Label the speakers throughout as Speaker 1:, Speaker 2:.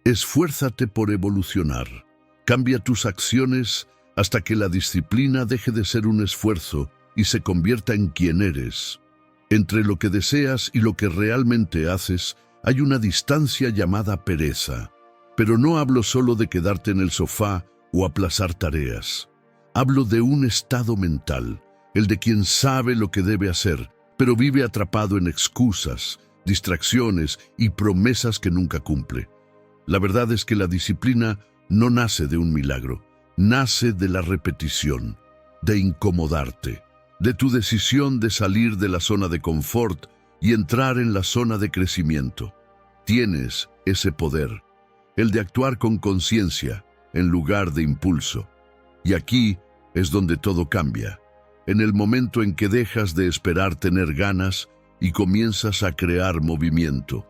Speaker 1: Esfuérzate por evolucionar. Cambia tus acciones hasta que la disciplina deje de ser un esfuerzo y se convierta en quien eres. Entre lo que deseas y lo que realmente haces hay una distancia llamada pereza. Pero no hablo solo de quedarte en el sofá o aplazar tareas. Hablo de un estado mental, el de quien sabe lo que debe hacer, pero vive atrapado en excusas, distracciones y promesas que nunca cumple. La verdad es que la disciplina no nace de un milagro, nace de la repetición, de incomodarte, de tu decisión de salir de la zona de confort y entrar en la zona de crecimiento. Tienes ese poder, el de actuar con conciencia en lugar de impulso. Y aquí es donde todo cambia, en el momento en que dejas de esperar tener ganas y comienzas a crear movimiento.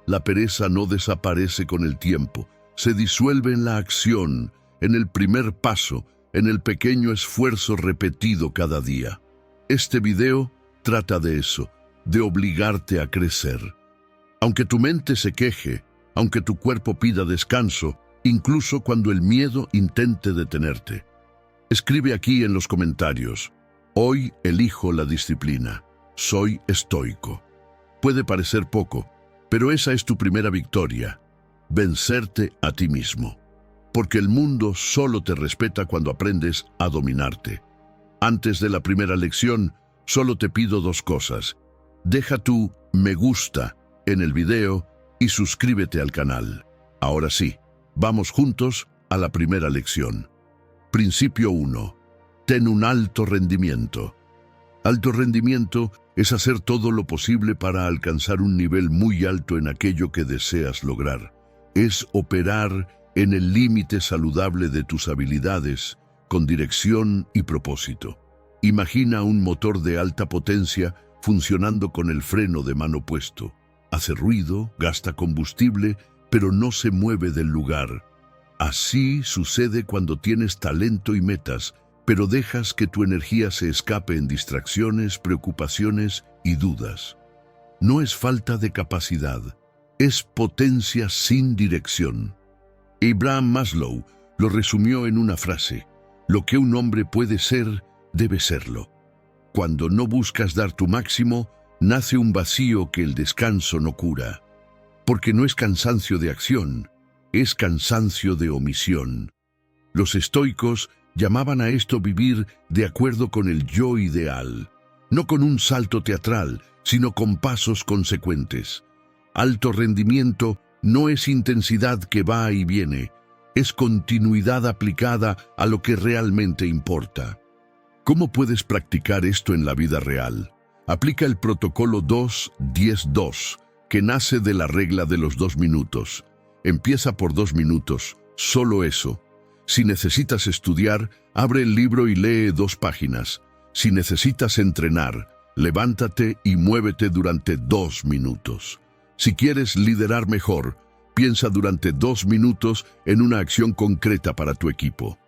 Speaker 1: La pereza no desaparece con el tiempo, se disuelve en la acción, en el primer paso, en el pequeño esfuerzo repetido cada día. Este video trata de eso, de obligarte a crecer. Aunque tu mente se queje, aunque tu cuerpo pida descanso, incluso cuando el miedo intente detenerte. Escribe aquí en los comentarios: hoy elijo la disciplina, soy estoico. Puede parecer poco, pero esa es tu primera victoria, vencerte a ti mismo. Porque el mundo solo te respeta cuando aprendes a dominarte. Antes de la primera lección, solo te pido dos cosas. Deja tu me gusta en el video y suscríbete al canal. Ahora sí, vamos juntos a la primera lección. Principio 1. Ten un alto rendimiento. Alto rendimiento es hacer todo lo posible para alcanzar un nivel muy alto en aquello que deseas lograr. Es operar en el límite saludable de tus habilidades, con dirección y propósito. Imagina un motor de alta potencia funcionando con el freno de mano puesto. Hace ruido, gasta combustible, pero no se mueve del lugar. Así sucede cuando tienes talento y metas, pero dejas que tu energía se escape en distracciones, preocupaciones y dudas. No es falta de capacidad, es potencia sin dirección. Abraham Maslow lo resumió en una frase: lo que un hombre puede ser, debe serlo. Cuando no buscas dar tu máximo, nace un vacío que el descanso no cura. Porque no es cansancio de acción, es cansancio de omisión. Los estoicos llamaban a esto vivir de acuerdo con el yo ideal, no con un salto teatral, sino con pasos consecuentes. Alto rendimiento no es intensidad que va y viene, es continuidad aplicada a lo que realmente importa. ¿Cómo puedes practicar esto en la vida real? Aplica el protocolo 2-10-2, que nace de la regla de los 2 minutos. Empieza por 2 minutos, solo eso. Si necesitas estudiar, abre el libro y lee 2 páginas. Si necesitas entrenar, levántate y muévete durante 2 minutos. Si quieres liderar mejor, piensa durante 2 minutos en una acción concreta para tu equipo.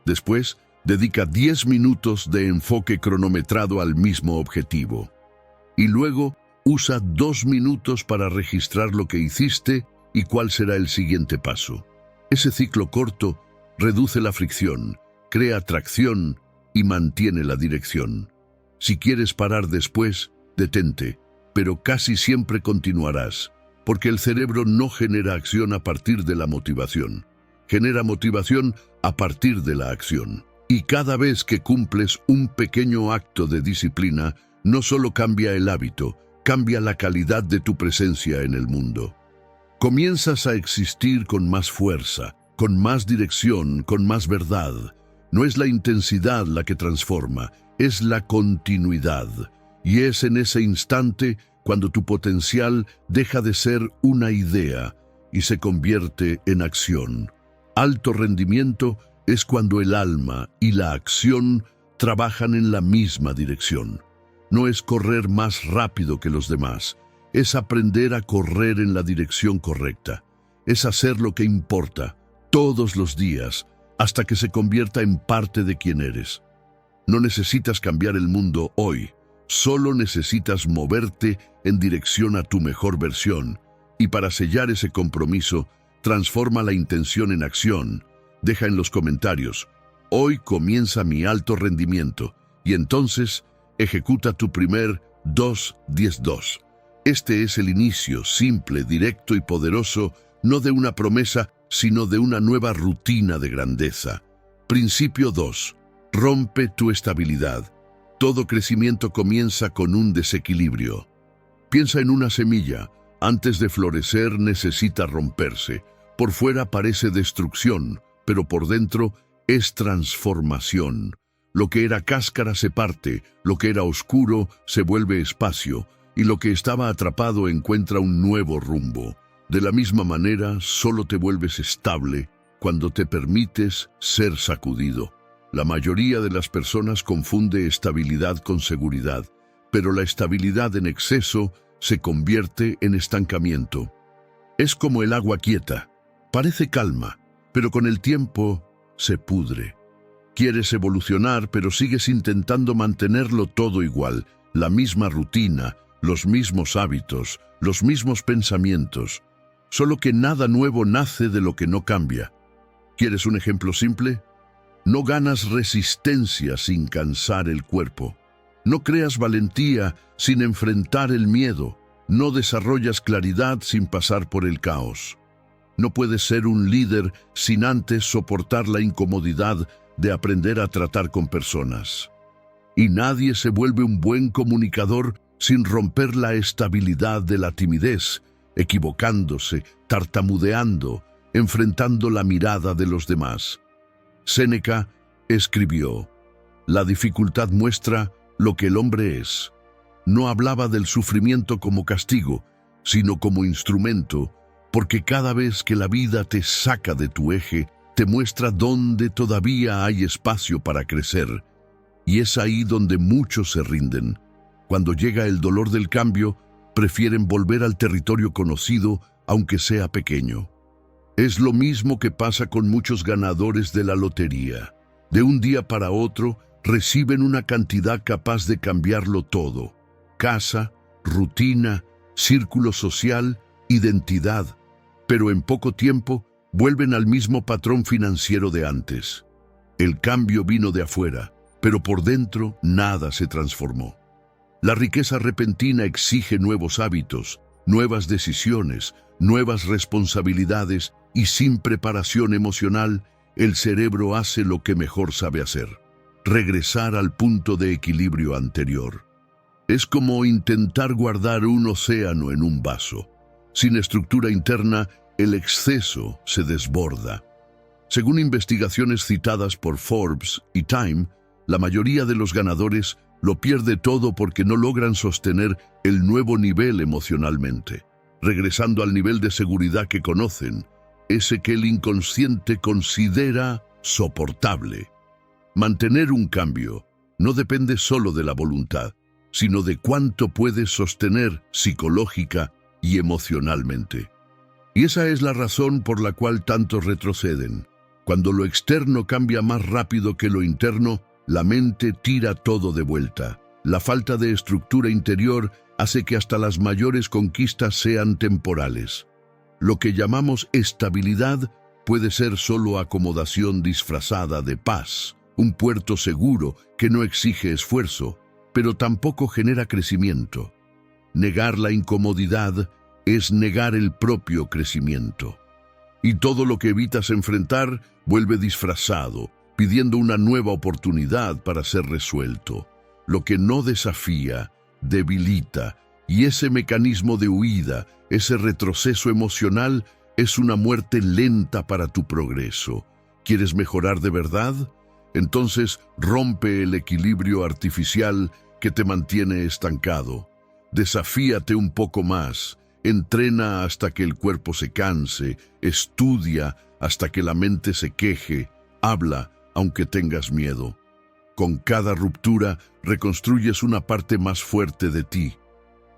Speaker 1: Después, dedica 10 minutos de enfoque cronometrado al mismo objetivo. Y luego, usa 2 minutos para registrar lo que hiciste y cuál será el siguiente paso. Ese ciclo corto reduce la fricción, crea tracción y mantiene la dirección. Si quieres parar después, detente, pero casi siempre continuarás, porque el cerebro no genera acción a partir de la motivación. Genera motivación a partir de la acción. Y cada vez que cumples un pequeño acto de disciplina, no solo cambia el hábito, cambia la calidad de tu presencia en el mundo. Comienzas a existir con más fuerza, con más dirección, con más verdad. No es la intensidad la que transforma, es la continuidad. Y es en ese instante cuando tu potencial deja de ser una idea y se convierte en acción. Alto rendimiento es cuando el alma y la acción trabajan en la misma dirección. No es correr más rápido que los demás, es aprender a correr en la dirección correcta. Es hacer lo que importa, todos los días, hasta que se convierta en parte de quien eres. No necesitas cambiar el mundo hoy, solo necesitas moverte en dirección a tu mejor versión, y para sellar ese compromiso, Transforma la intención en acción. Deja en los comentarios: hoy comienza mi alto rendimiento, y entonces ejecuta tu primer 2-10-2. Este es el inicio simple, directo y poderoso, no de una promesa, sino de una nueva rutina de grandeza. Principio 2. Rompe tu estabilidad. Todo crecimiento comienza con un desequilibrio. Piensa en una semilla. Antes de florecer necesita romperse. Por fuera parece destrucción, pero por dentro es transformación. Lo que era cáscara se parte, lo que era oscuro se vuelve espacio, y lo que estaba atrapado encuentra un nuevo rumbo. De la misma manera, solo te vuelves estable cuando te permites ser sacudido. La mayoría de las personas confunde estabilidad con seguridad, pero la estabilidad en exceso se convierte en estancamiento. Es como el agua quieta. Parece calma, pero con el tiempo se pudre. Quieres evolucionar, pero sigues intentando mantenerlo todo igual, la misma rutina, los mismos hábitos, los mismos pensamientos. Solo que nada nuevo nace de lo que no cambia. ¿Quieres un ejemplo simple? No ganas resistencia sin cansar el cuerpo. No creas valentía sin enfrentar el miedo. No desarrollas claridad sin pasar por el caos. No puedes ser un líder sin antes soportar la incomodidad de aprender a tratar con personas. Y nadie se vuelve un buen comunicador sin romper la estabilidad de la timidez, equivocándose, tartamudeando, enfrentando la mirada de los demás. Séneca escribió: la dificultad muestra lo que el hombre es. No hablaba del sufrimiento como castigo, sino como instrumento, porque cada vez que la vida te saca de tu eje, te muestra dónde todavía hay espacio para crecer. Y es ahí donde muchos se rinden. Cuando llega el dolor del cambio, prefieren volver al territorio conocido, aunque sea pequeño. Es lo mismo que pasa con muchos ganadores de la lotería. De un día para otro, reciben una cantidad capaz de cambiarlo todo: casa, rutina, círculo social, identidad. Pero en poco tiempo vuelven al mismo patrón financiero de antes. El cambio vino de afuera, pero por dentro nada se transformó. La riqueza repentina exige nuevos hábitos, nuevas decisiones, nuevas responsabilidades, y sin preparación emocional, el cerebro hace lo que mejor sabe hacer: regresar al punto de equilibrio anterior. Es como intentar guardar un océano en un vaso. Sin estructura interna, el exceso se desborda. Según investigaciones citadas por Forbes y Time, la mayoría de los ganadores lo pierde todo porque no logran sostener el nuevo nivel emocionalmente, regresando al nivel de seguridad que conocen, ese que el inconsciente considera soportable. Mantener un cambio no depende solo de la voluntad, sino de cuánto puedes sostener psicológica y emocionalmente. Y esa es la razón por la cual tantos retroceden. Cuando lo externo cambia más rápido que lo interno, la mente tira todo de vuelta. La falta de estructura interior hace que hasta las mayores conquistas sean temporales. Lo que llamamos estabilidad puede ser solo acomodación disfrazada de paz, un puerto seguro que no exige esfuerzo, pero tampoco genera crecimiento. Negar la incomodidad es negar el propio crecimiento. Y todo lo que evitas enfrentar vuelve disfrazado, pidiendo una nueva oportunidad para ser resuelto. Lo que no desafía, debilita, y ese mecanismo de huida, ese retroceso emocional, es una muerte lenta para tu progreso. ¿Quieres mejorar de verdad? Entonces rompe el equilibrio artificial que te mantiene estancado. Desafíate un poco más. Entrena hasta que el cuerpo se canse, estudia hasta que la mente se queje, habla aunque tengas miedo. Con cada ruptura reconstruyes una parte más fuerte de ti.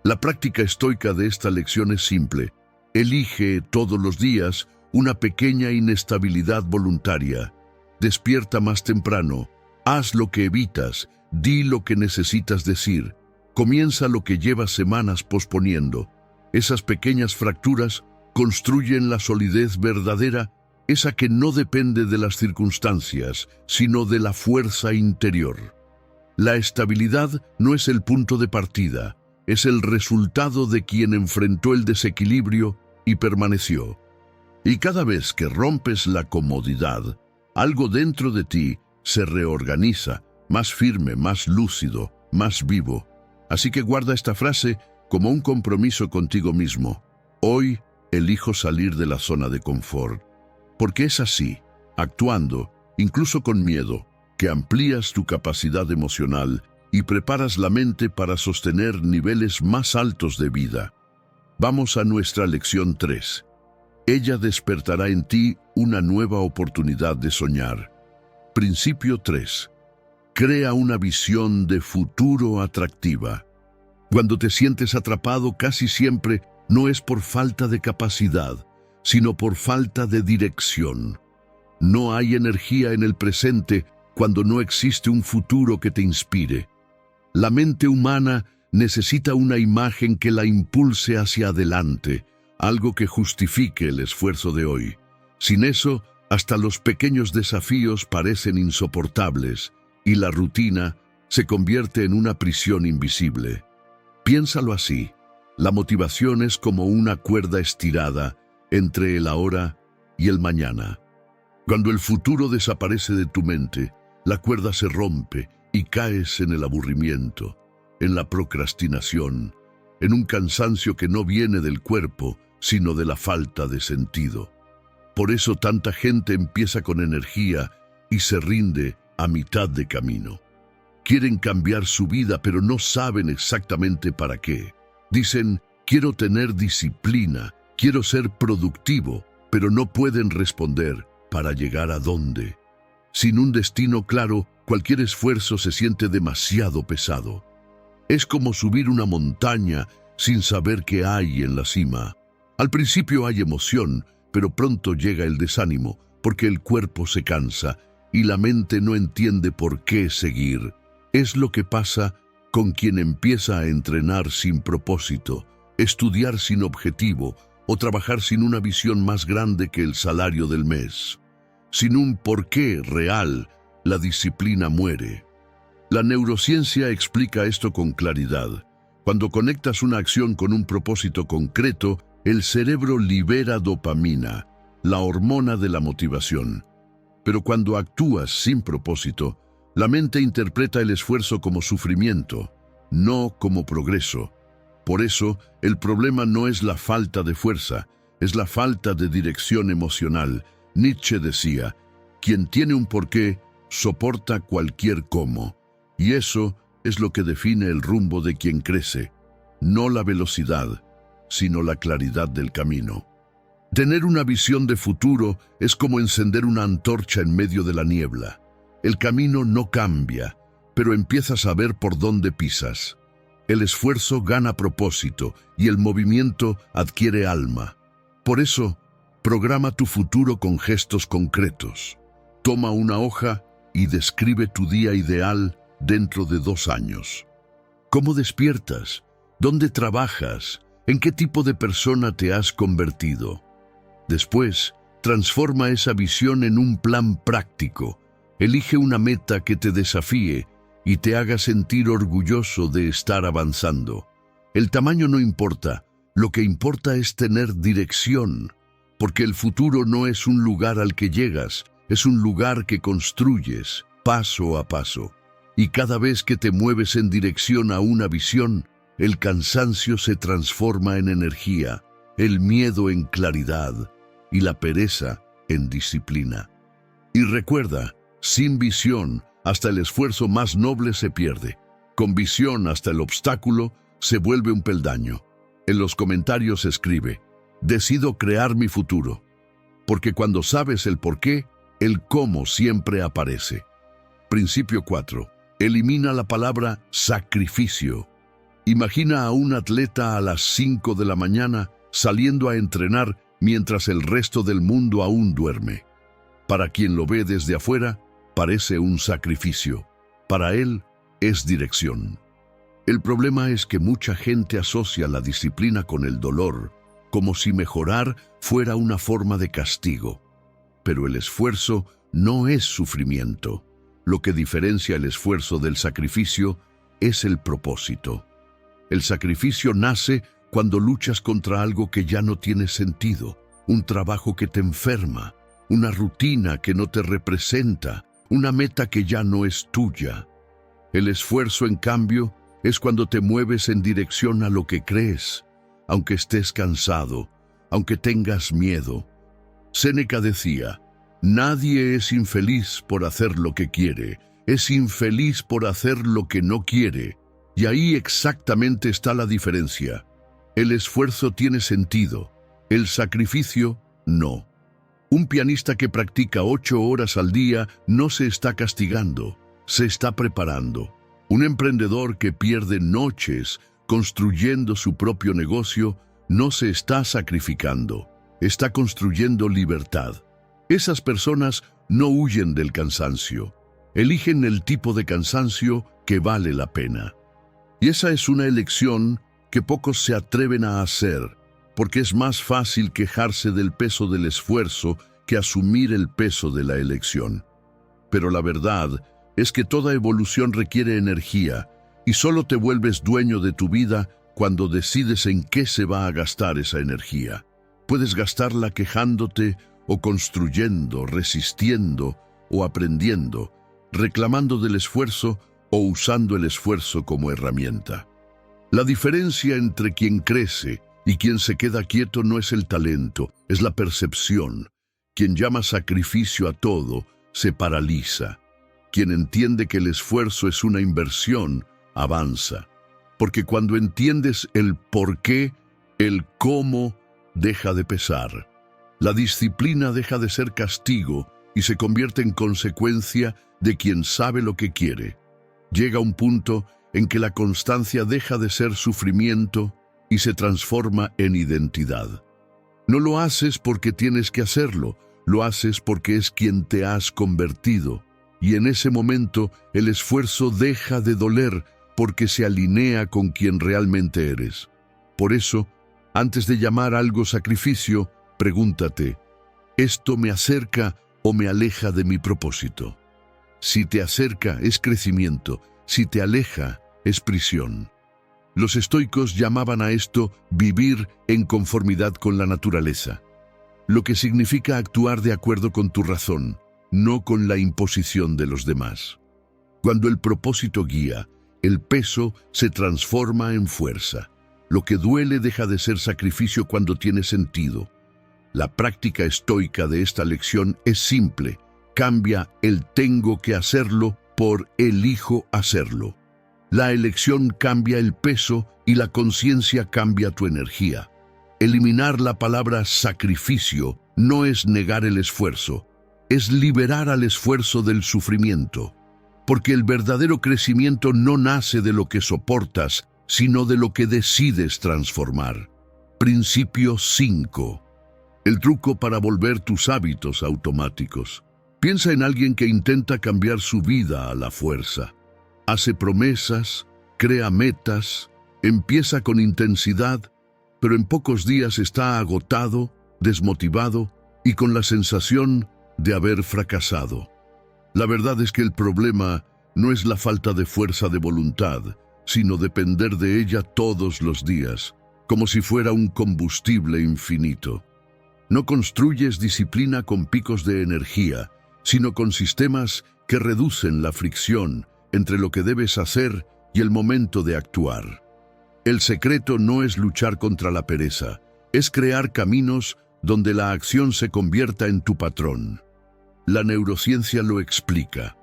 Speaker 1: La práctica estoica de esta lección es simple. Elige todos los días una pequeña inestabilidad voluntaria. Despierta más temprano, haz lo que evitas, di lo que necesitas decir, comienza lo que llevas semanas posponiendo. Esas pequeñas fracturas construyen la solidez verdadera, esa que no depende de las circunstancias, sino de la fuerza interior. La estabilidad no es el punto de partida, es el resultado de quien enfrentó el desequilibrio y permaneció. Y cada vez que rompes la comodidad, algo dentro de ti se reorganiza, más firme, más lúcido, más vivo. Así que guarda esta frase como un compromiso contigo mismo. Hoy elijo salir de la zona de confort. Porque es así, actuando, incluso con miedo, que amplías tu capacidad emocional y preparas la mente para sostener niveles más altos de vida. Vamos a nuestra lección 3. Ella despertará en ti una nueva oportunidad de soñar. Principio 3. Crea una visión de futuro atractiva. Cuando te sientes atrapado, casi siempre no es por falta de capacidad, sino por falta de dirección. No hay energía en el presente cuando no existe un futuro que te inspire. La mente humana necesita una imagen que la impulse hacia adelante, algo que justifique el esfuerzo de hoy. Sin eso, hasta los pequeños desafíos parecen insoportables y la rutina se convierte en una prisión invisible. Piénsalo así, la motivación es como una cuerda estirada entre el ahora y el mañana. Cuando el futuro desaparece de tu mente, la cuerda se rompe y caes en el aburrimiento, en la procrastinación, en un cansancio que no viene del cuerpo, sino de la falta de sentido. Por eso tanta gente empieza con energía y se rinde a mitad de camino. Quieren cambiar su vida, pero no saben exactamente para qué. Dicen, quiero tener disciplina, quiero ser productivo, pero no pueden responder, ¿para llegar a dónde? Sin un destino claro, cualquier esfuerzo se siente demasiado pesado. Es como subir una montaña sin saber qué hay en la cima. Al principio hay emoción, pero pronto llega el desánimo, porque el cuerpo se cansa y la mente no entiende por qué seguir. Es lo que pasa con quien empieza a entrenar sin propósito, estudiar sin objetivo o trabajar sin una visión más grande que el salario del mes. Sin un porqué real, la disciplina muere. La neurociencia explica esto con claridad. Cuando conectas una acción con un propósito concreto, el cerebro libera dopamina, la hormona de la motivación. Pero cuando actúas sin propósito, la mente interpreta el esfuerzo como sufrimiento, no como progreso. Por eso, el problema no es la falta de fuerza, es la falta de dirección emocional. Nietzsche decía, quien tiene un porqué, soporta cualquier cómo. Y eso es lo que define el rumbo de quien crece, no la velocidad, sino la claridad del camino. Tener una visión de futuro es como encender una antorcha en medio de la niebla. El camino no cambia, pero empiezas a ver por dónde pisas. El esfuerzo gana propósito y el movimiento adquiere alma. Por eso, programa tu futuro con gestos concretos. Toma una hoja y describe tu día ideal dentro de 2 años. ¿Cómo despiertas? ¿Dónde trabajas? ¿En qué tipo de persona te has convertido? Después, transforma esa visión en un plan práctico. Elige una meta que te desafíe y te haga sentir orgulloso de estar avanzando. El tamaño no importa, lo que importa es tener dirección, porque el futuro no es un lugar al que llegas, es un lugar que construyes paso a paso. Y cada vez que te mueves en dirección a una visión, el cansancio se transforma en energía, el miedo en claridad y la pereza en disciplina. Y recuerda, sin visión, hasta el esfuerzo más noble se pierde. Con visión, hasta el obstáculo se vuelve un peldaño. En los comentarios escribe, decido crear mi futuro. Porque cuando sabes el porqué, el cómo siempre aparece. Principio 4. Elimina la palabra sacrificio. Imagina a un atleta a las 5 de la mañana saliendo a entrenar mientras el resto del mundo aún duerme. Para quien lo ve desde afuera, parece un sacrificio. Para él, es dirección. El problema es que mucha gente asocia la disciplina con el dolor, como si mejorar fuera una forma de castigo. Pero el esfuerzo no es sufrimiento. Lo que diferencia el esfuerzo del sacrificio es el propósito. El sacrificio nace cuando luchas contra algo que ya no tiene sentido, un trabajo que te enferma, una rutina que no te representa, una meta que ya no es tuya. El esfuerzo, en cambio, es cuando te mueves en dirección a lo que crees, aunque estés cansado, aunque tengas miedo. Séneca decía: nadie es infeliz por hacer lo que quiere, es infeliz por hacer lo que no quiere. Y ahí exactamente está la diferencia. El esfuerzo tiene sentido, el sacrificio no. Un pianista que practica 8 horas al día no se está castigando, se está preparando. Un emprendedor que pierde noches construyendo su propio negocio no se está sacrificando, está construyendo libertad. Esas personas no huyen del cansancio, eligen el tipo de cansancio que vale la pena. Y esa es una elección que pocos se atreven a hacer, porque es más fácil quejarse del peso del esfuerzo que asumir el peso de la elección. Pero la verdad es que toda evolución requiere energía, y solo te vuelves dueño de tu vida cuando decides en qué se va a gastar esa energía. Puedes gastarla quejándote o construyendo, resistiendo o aprendiendo, reclamando del esfuerzo o usando el esfuerzo como herramienta. La diferencia entre quien crece y quien se queda quieto no es el talento, es la percepción. Quien llama sacrificio a todo, se paraliza. Quien entiende que el esfuerzo es una inversión, avanza. Porque cuando entiendes el por qué, el cómo deja de pesar. La disciplina deja de ser castigo y se convierte en consecuencia de quien sabe lo que quiere. Llega un punto en que la constancia deja de ser sufrimiento y se transforma en identidad. No lo haces porque tienes que hacerlo, lo haces porque es quien te has convertido. Y en ese momento el esfuerzo deja de doler porque se alinea con quien realmente eres. Por eso, antes de llamar algo sacrificio, pregúntate: ¿esto me acerca o me aleja de mi propósito? Si te acerca, es crecimiento; si te aleja, es prisión. Los estoicos llamaban a esto vivir en conformidad con la naturaleza, lo que significa actuar de acuerdo con tu razón, no con la imposición de los demás. Cuando el propósito guía, el peso se transforma en fuerza. Lo que duele deja de ser sacrificio cuando tiene sentido. La práctica estoica de esta lección es simple: cambia el tengo que hacerlo por elijo hacerlo. La elección cambia el peso y la conciencia cambia tu energía. Eliminar la palabra sacrificio no es negar el esfuerzo, es liberar al esfuerzo del sufrimiento. Porque el verdadero crecimiento no nace de lo que soportas, sino de lo que decides transformar. Principio 5. El truco para volver tus hábitos automáticos. Piensa en alguien que intenta cambiar su vida a la fuerza. Hace promesas, crea metas, empieza con intensidad, pero en pocos días está agotado, desmotivado y con la sensación de haber fracasado. La verdad es que el problema no es la falta de fuerza de voluntad, sino depender de ella todos los días, como si fuera un combustible infinito. No construyes disciplina con picos de energía, sino con sistemas que reducen la fricción entre lo que debes hacer y el momento de actuar. El secreto no es luchar contra la pereza, es crear caminos donde la acción se convierta en tu patrón. La neurociencia lo explica.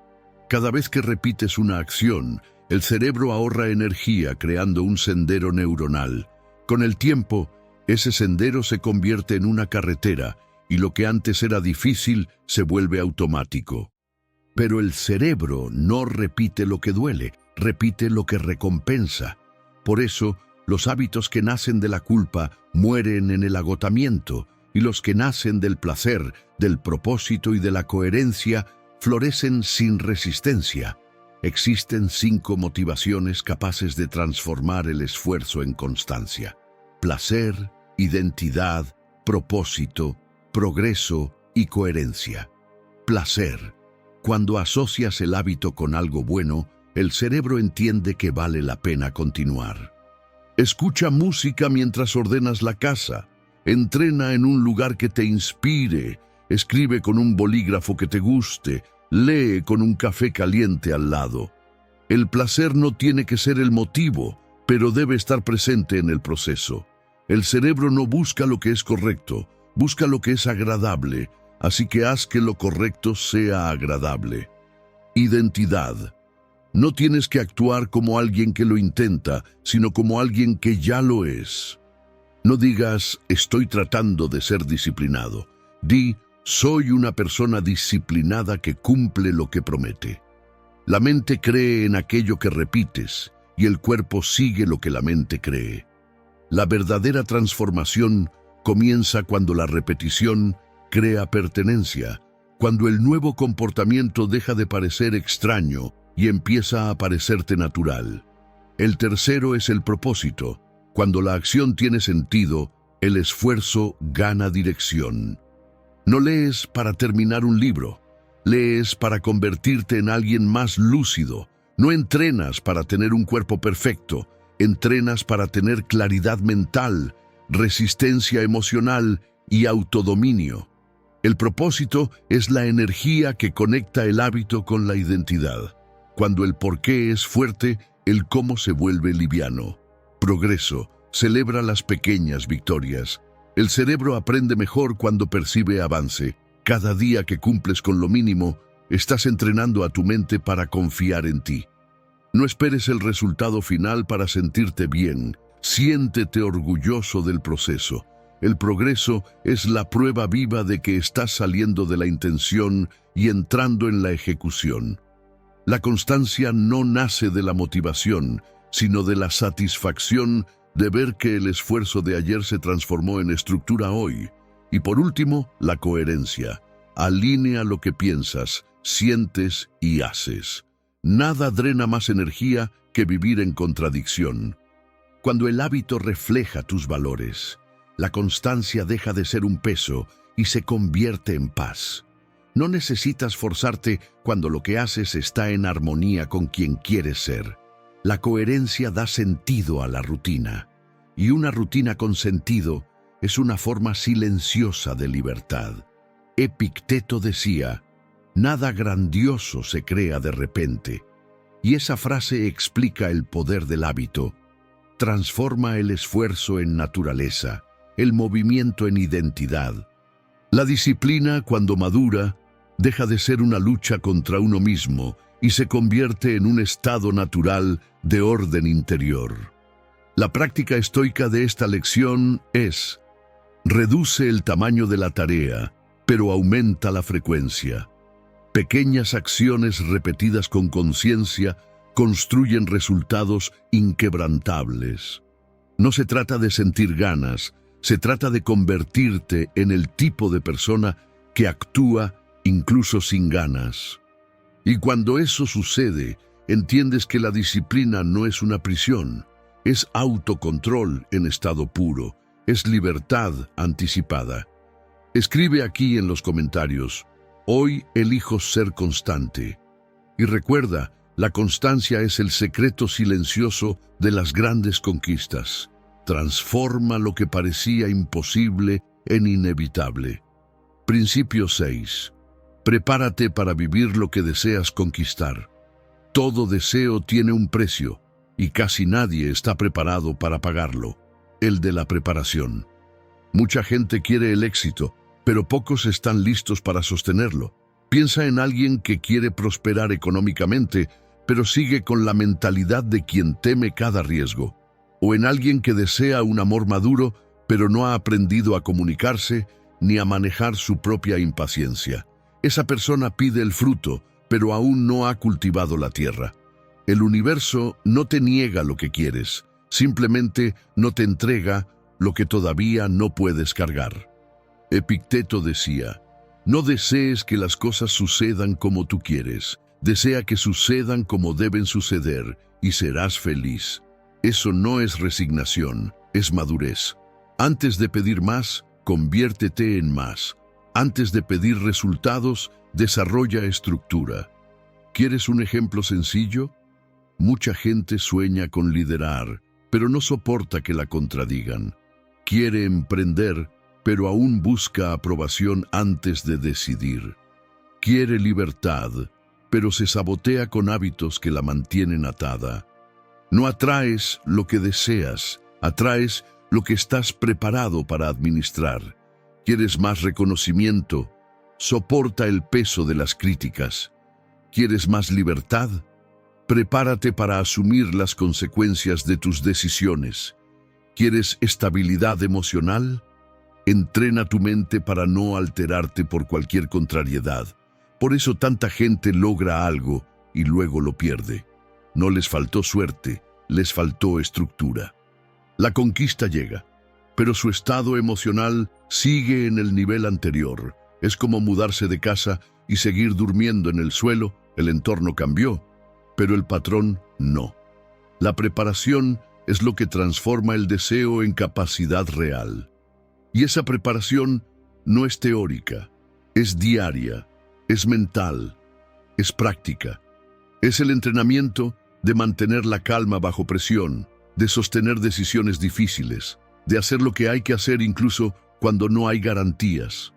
Speaker 1: Cada vez que repites una acción, el cerebro ahorra energía creando un sendero neuronal. Con el tiempo, ese sendero se convierte en una carretera y lo que antes era difícil se vuelve automático. Pero el cerebro no repite lo que duele, repite lo que recompensa. Por eso, los hábitos que nacen de la culpa mueren en el agotamiento, y los que nacen del placer, del propósito y de la coherencia florecen sin resistencia. Existen 5 motivaciones capaces de transformar el esfuerzo en constancia: placer, identidad, propósito, progreso y coherencia. Placer. Cuando asocias el hábito con algo bueno, el cerebro entiende que vale la pena continuar. Escucha música mientras ordenas la casa. Entrena en un lugar que te inspire. Escribe con un bolígrafo que te guste. Lee con un café caliente al lado. El placer no tiene que ser el motivo, pero debe estar presente en el proceso. El cerebro no busca lo que es correcto, busca lo que es agradable, así que haz que lo correcto sea agradable. Identidad. No tienes que actuar como alguien que lo intenta, sino como alguien que ya lo es. No digas, estoy tratando de ser disciplinado. Di, soy una persona disciplinada que cumple lo que promete. La mente cree en aquello que repites, y el cuerpo sigue lo que la mente cree. La verdadera transformación comienza cuando la repetición crea pertenencia, cuando el nuevo comportamiento deja de parecer extraño y empieza a parecerte natural. El tercero es el propósito. Cuando la acción tiene sentido, el esfuerzo gana dirección. No lees para terminar un libro, lees para convertirte en alguien más lúcido. No entrenas para tener un cuerpo perfecto, entrenas para tener claridad mental, resistencia emocional y autodominio. El propósito es la energía que conecta el hábito con la identidad. Cuando el porqué es fuerte, el cómo se vuelve liviano. Progreso. Celebra las pequeñas victorias. El cerebro aprende mejor cuando percibe avance. Cada día que cumples con lo mínimo, estás entrenando a tu mente para confiar en ti. No esperes el resultado final para sentirte bien. Siéntete orgulloso del proceso. El progreso es la prueba viva de que estás saliendo de la intención y entrando en la ejecución. La constancia no nace de la motivación, sino de la satisfacción de ver que el esfuerzo de ayer se transformó en estructura hoy. Y por último, la coherencia. Alinea lo que piensas, sientes y haces. Nada drena más energía que vivir en contradicción. Cuando el hábito refleja tus valores, la constancia deja de ser un peso y se convierte en paz. No necesitas forzarte cuando lo que haces está en armonía con quien quieres ser. La coherencia da sentido a la rutina, y una rutina con sentido es una forma silenciosa de libertad. Epicteto decía, nada grandioso se crea de repente, y esa frase explica el poder del hábito. Transforma el esfuerzo en naturaleza, el movimiento en identidad. La disciplina, cuando madura, deja de ser una lucha contra uno mismo y se convierte en un estado natural de orden interior. La práctica estoica de esta lección es: reduce el tamaño de la tarea, pero aumenta la frecuencia. Pequeñas acciones repetidas con conciencia construyen resultados inquebrantables. No se trata de sentir ganas, se trata de convertirte en el tipo de persona que actúa incluso sin ganas. Y cuando eso sucede, entiendes que la disciplina no es una prisión, es autocontrol en estado puro, es libertad anticipada. Escribe aquí en los comentarios: hoy elijo ser constante. Y recuerda, la constancia es el secreto silencioso de las grandes conquistas. Transforma lo que parecía imposible en inevitable. Principio 6. Prepárate para vivir lo que deseas conquistar. Todo deseo tiene un precio, y casi nadie está preparado para pagarlo: el de la preparación. Mucha gente quiere el éxito, pero pocos están listos para sostenerlo. Piensa en alguien que quiere prosperar económicamente, pero sigue con la mentalidad de quien teme cada riesgo. O en alguien que desea un amor maduro, pero no ha aprendido a comunicarse ni a manejar su propia impaciencia. Esa persona pide el fruto, pero aún no ha cultivado la tierra. El universo no te niega lo que quieres, simplemente no te entrega lo que todavía no puedes cargar. Epicteto decía: no desees que las cosas sucedan como tú quieres, desea que sucedan como deben suceder y serás feliz. Eso no es resignación, es madurez. Antes de pedir más, conviértete en más. Antes de pedir resultados, desarrolla estructura. ¿Quieres un ejemplo sencillo? Mucha gente sueña con liderar, pero no soporta que la contradigan. Quiere emprender, pero aún busca aprobación antes de decidir. Quiere libertad, pero se sabotea con hábitos que la mantienen atada. No atraes lo que deseas, atraes lo que estás preparado para administrar. ¿Quieres más reconocimiento? Soporta el peso de las críticas. ¿Quieres más libertad? Prepárate para asumir las consecuencias de tus decisiones. ¿Quieres estabilidad emocional? Entrena tu mente para no alterarte por cualquier contrariedad. Por eso tanta gente logra algo y luego lo pierde. No les faltó suerte, les faltó estructura. La conquista llega, pero su estado emocional sigue en el nivel anterior. Es como mudarse de casa y seguir durmiendo en el suelo. El entorno cambió, pero el patrón no. La preparación es lo que transforma el deseo en capacidad real. Y esa preparación no es teórica, es diaria, es mental, es práctica. Es el entrenamiento de mantener la calma bajo presión, de sostener decisiones difíciles, de hacer lo que hay que hacer incluso cuando no hay garantías.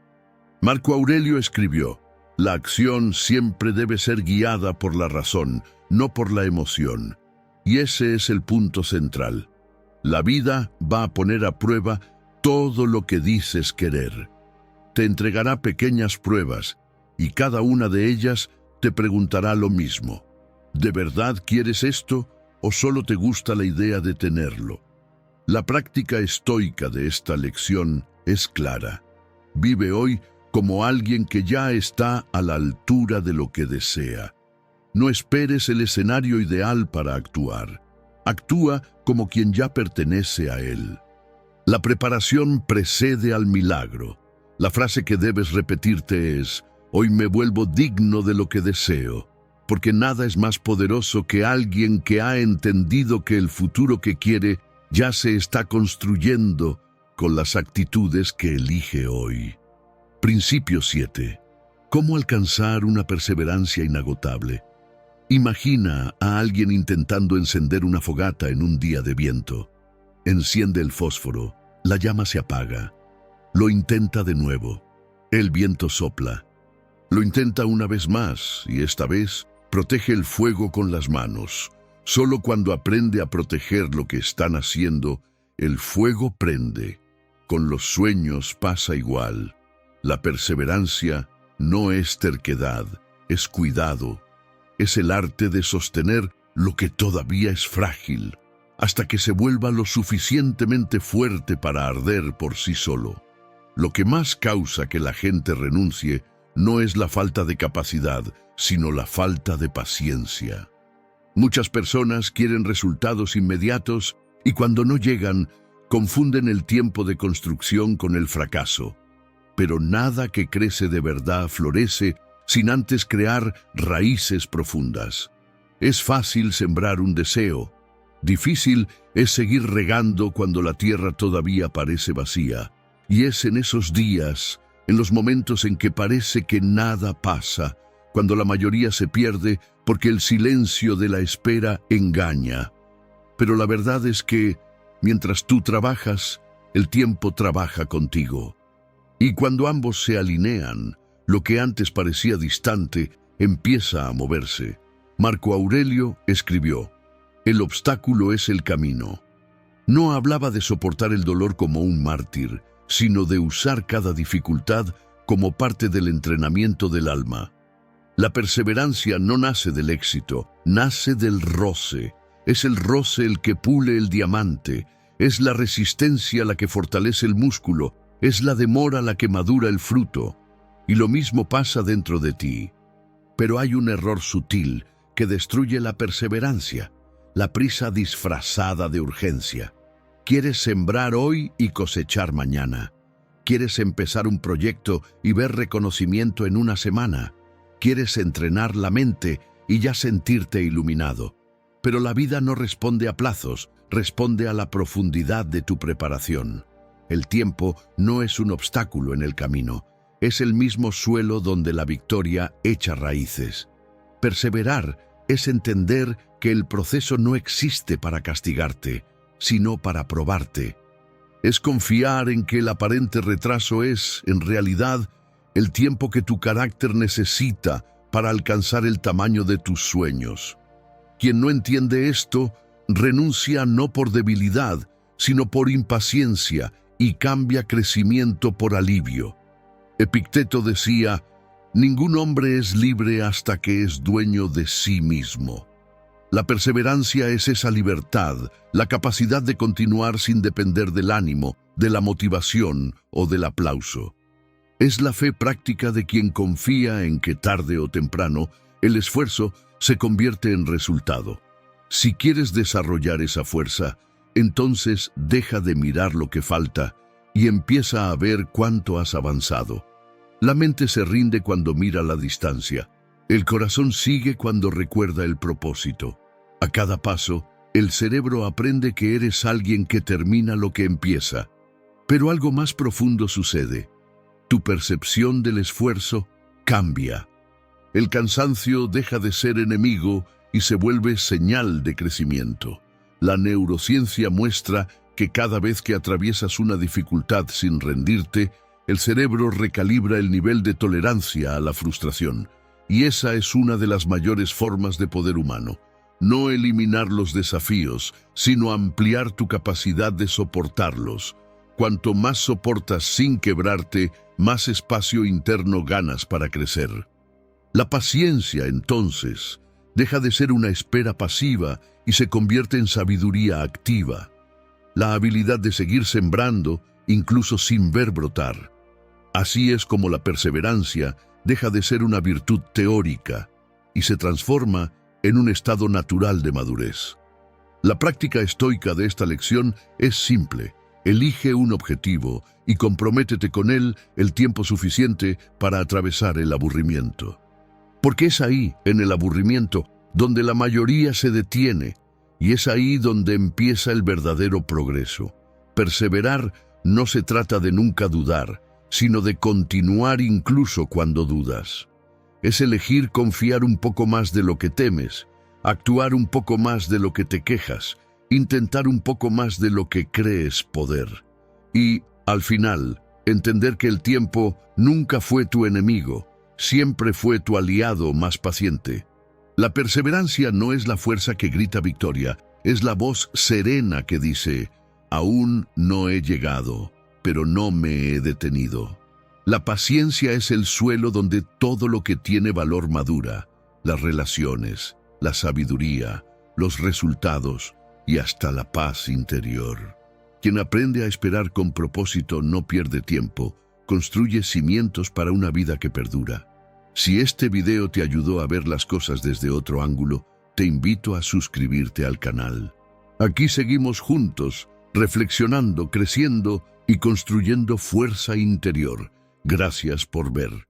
Speaker 1: Marco Aurelio escribió: la acción siempre debe ser guiada por la razón, no por la emoción. Y ese es el punto central. La vida va a poner a prueba todo lo que dices querer. Te entregará pequeñas pruebas y cada una de ellas te preguntará lo mismo. ¿De verdad quieres esto o solo te gusta la idea de tenerlo? La práctica estoica de esta lección es clara. Vive hoy como alguien que ya está a la altura de lo que desea. No esperes el escenario ideal para actuar. Actúa como quien ya pertenece a él. La preparación precede al milagro. La frase que debes repetirte es: hoy me vuelvo digno de lo que deseo, porque nada es más poderoso que alguien que ha entendido que el futuro que quiere ya se está construyendo con las actitudes que elige hoy. Principio 7. ¿Cómo alcanzar una perseverancia inagotable? Imagina a alguien intentando encender una fogata en un día de viento. Enciende el fósforo, la llama se apaga. Lo intenta de nuevo. El viento sopla. Lo intenta una vez más y esta vez protege el fuego con las manos. Solo cuando aprende a proteger lo que están haciendo, el fuego prende. Con los sueños pasa igual. La perseverancia no es terquedad, es cuidado. Es el arte de sostener lo que todavía es frágil, hasta que se vuelva lo suficientemente fuerte para arder por sí solo. Lo que más causa que la gente renuncie no es la falta de capacidad, sino la falta de paciencia. Muchas personas quieren resultados inmediatos y cuando no llegan, confunden el tiempo de construcción con el fracaso. Pero nada que crece de verdad florece sin antes crear raíces profundas. Es fácil sembrar un deseo. Difícil es seguir regando cuando la tierra todavía parece vacía. Y es en esos días, en los momentos en que parece que nada pasa, cuando la mayoría se pierde porque el silencio de la espera engaña. Pero la verdad es que, mientras tú trabajas, el tiempo trabaja contigo. Y cuando ambos se alinean, lo que antes parecía distante empieza a moverse. Marco Aurelio escribió: el obstáculo es el camino. No hablaba de soportar el dolor como un mártir, sino de usar cada dificultad como parte del entrenamiento del alma. La perseverancia no nace del éxito, nace del roce. Es el roce el que pule el diamante, es la resistencia la que fortalece el músculo, es la demora la que madura el fruto. Y lo mismo pasa dentro de ti. Pero hay un error sutil que destruye la perseverancia, la prisa disfrazada de urgencia. Quieres sembrar hoy y cosechar mañana. Quieres empezar un proyecto y ver reconocimiento en una semana. Quieres entrenar la mente y ya sentirte iluminado. Pero la vida no responde a plazos, responde a la profundidad de tu preparación. El tiempo no es un obstáculo en el camino, es el mismo suelo donde la victoria echa raíces. Perseverar es entender que el proceso no existe para castigarte, sino para probarte. Es confiar en que el aparente retraso es, en realidad, el tiempo que tu carácter necesita para alcanzar el tamaño de tus sueños. Quien no entiende esto, renuncia no por debilidad, sino por impaciencia y cambia crecimiento por alivio. Epicteto decía, ningún hombre es libre hasta que es dueño de sí mismo. La perseverancia es esa libertad, la capacidad de continuar sin depender del ánimo, de la motivación o del aplauso. Es la fe práctica de quien confía en que tarde o temprano el esfuerzo se convierte en resultado. Si quieres desarrollar esa fuerza, entonces deja de mirar lo que falta y empieza a ver cuánto has avanzado. La mente se rinde cuando mira la distancia. El corazón sigue cuando recuerda el propósito. A cada paso, el cerebro aprende que eres alguien que termina lo que empieza. Pero algo más profundo sucede. Tu percepción del esfuerzo cambia. El cansancio deja de ser enemigo y se vuelve señal de crecimiento. La neurociencia muestra que cada vez que atraviesas una dificultad sin rendirte, el cerebro recalibra el nivel de tolerancia a la frustración. Y esa es una de las mayores formas de poder humano. No eliminar los desafíos, sino ampliar tu capacidad de soportarlos. Cuanto más soportas sin quebrarte, más espacio interno ganas para crecer. La paciencia, entonces, deja de ser una espera pasiva y se convierte en sabiduría activa. La habilidad de seguir sembrando, incluso sin ver brotar. Así es como la perseverancia deja de ser una virtud teórica y se transforma en un estado natural de madurez. La práctica estoica de esta lección es simple. Elige un objetivo y comprométete con él el tiempo suficiente para atravesar el aburrimiento. Porque es ahí, en el aburrimiento, donde la mayoría se detiene, y es ahí donde empieza el verdadero progreso. Perseverar no se trata de nunca dudar, sino de continuar incluso cuando dudas. Es elegir confiar un poco más de lo que temes, actuar un poco más de lo que te quejas, intentar un poco más de lo que crees poder. Y, al final, entender que el tiempo nunca fue tu enemigo, siempre fue tu aliado más paciente. La perseverancia no es la fuerza que grita victoria, es la voz serena que dice, aún no he llegado, pero no me he detenido. La paciencia es el suelo donde todo lo que tiene valor madura, las relaciones, la sabiduría, los resultados y hasta la paz interior. Quien aprende a esperar con propósito no pierde tiempo, construye cimientos para una vida que perdura. Si este video te ayudó a ver las cosas desde otro ángulo, te invito a suscribirte al canal. Aquí seguimos juntos, reflexionando, creciendo y construyendo fuerza interior. Gracias por ver.